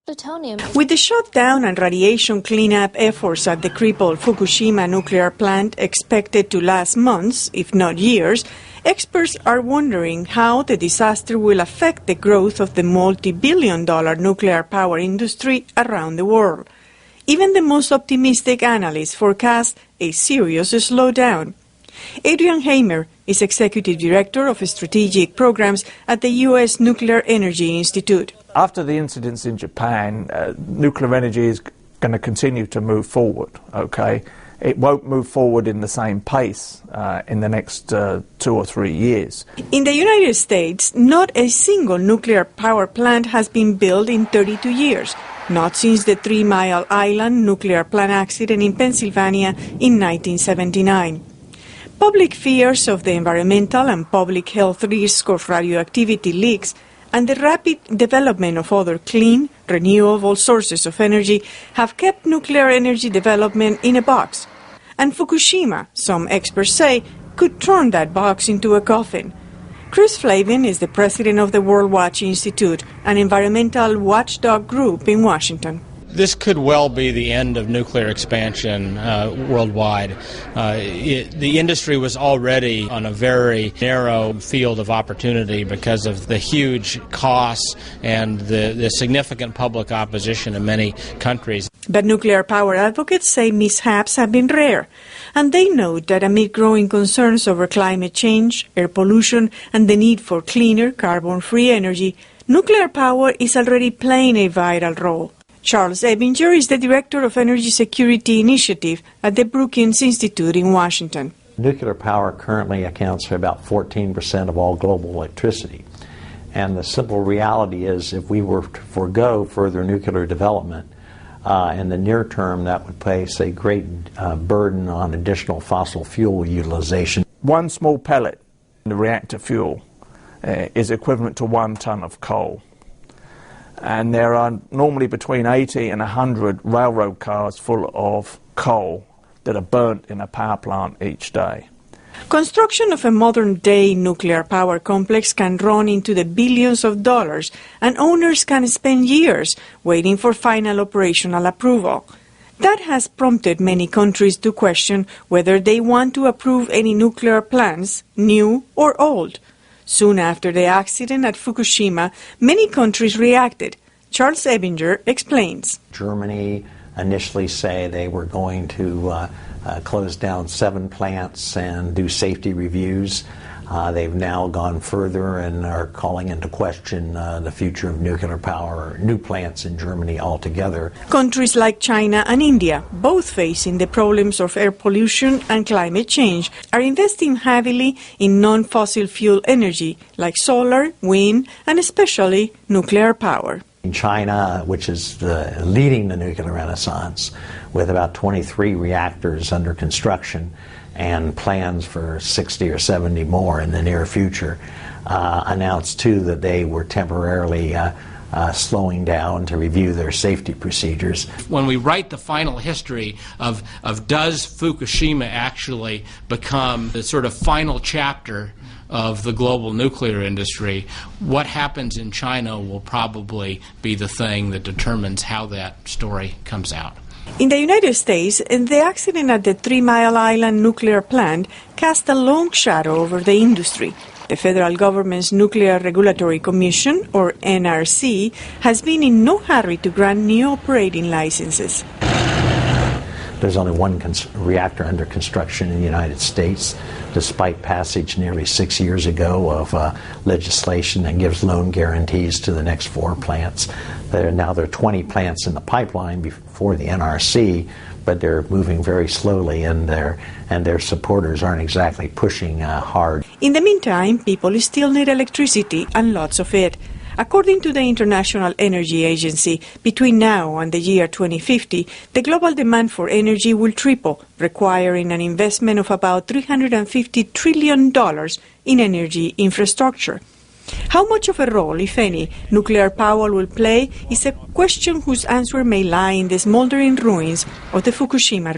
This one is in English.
Plutonium. With the shutdown and radiation cleanup efforts at the crippled Fukushima nuclear plant expected to last months, if not years, experts are wondering how the disaster will affect the growth of the multi-billion-dollar nuclear power industry around the world. Even the most optimistic analysts forecast a serious slowdown. Adrian Hamer is Executive Director of Strategic Programs at the U.S. Nuclear Energy Institute. After the incidents in Japan, nuclear energy is going to continue to move forward, okay? It won't move forward in the same pace in the next 2 or 3 years. In the United States, not a single nuclear power plant has been built in 32 years, not since the 3 Mile Island nuclear plant accident in Pennsylvania in 1979. Public fears of the environmental and public health risk of radioactivity leaks and the rapid development of other clean, renewable sources of energy have kept nuclear energy development in a box. And Fukushima, some experts say, could turn that box into a coffin. Chris Flavin is the president of the World Watch Institute, an environmental watchdog group in Washington. This could well be the end of nuclear expansion worldwide. The industry was already on a very narrow field of opportunity because of the huge costs and the significant public opposition in many countries. But nuclear power advocates say mishaps have been rare, and they note that amid growing concerns over climate change, air pollution, and the need for cleaner, carbon-free energy, nuclear power is already playing a vital role. Charles Ebinger is the Director of Energy Security Initiative at the Brookings Institute in Washington. Nuclear power currently accounts for about 14% of all global electricity. And the simple reality is if we were to forego further nuclear development, in the near term that would place a great burden on additional fossil fuel utilization. One small pellet in the reactor fuel is equivalent to 1 ton of coal. And there are normally between 80 and 100 railroad cars full of coal that are burnt in a power plant each day. Construction of a modern-day nuclear power complex can run into the billions of dollars, and owners can spend years waiting for final operational approval. That has prompted many countries to question whether they want to approve any nuclear plants, new or old. Soon after the accident at Fukushima, many countries reacted. Charles Ebinger explains. Germany initially say they were going to close down 7 plants and do safety reviews. They've now gone further and are calling into question the future of nuclear power, new plants in Germany altogether. Countries like China and India, both facing the problems of air pollution and climate change, are investing heavily in non-fossil fuel energy like solar, wind, and especially nuclear power. In China, which is leading the nuclear renaissance, with about 23 reactors under construction, and plans for 60 or 70 more in the near future, announced too that they were temporarily slowing down to review their safety procedures. When we write the final history of does Fukushima actually become the sort of final chapter of the global nuclear industry, what happens in China will probably be the thing that determines how that story comes out. In the United States, the accident at the 3 Mile Island nuclear plant cast a long shadow over the industry. The federal government's Nuclear Regulatory Commission, or NRC, has been in no hurry to grant new operating licenses. There's only 1 reactor under construction in the United States, despite passage nearly 6 years ago of legislation that gives loan guarantees to the next 4 plants. Now there are 20 plants in the pipeline before the NRC, but they're moving very slowly, and their supporters aren't exactly pushing hard. In the meantime, people still need electricity, and lots of it. According to the International Energy Agency, between now and the year 2050, the global demand for energy will triple, requiring an investment of about $350 trillion in energy infrastructure. How much of a role, if any, nuclear power will play is a question whose answer may lie in the smoldering ruins of the Fukushima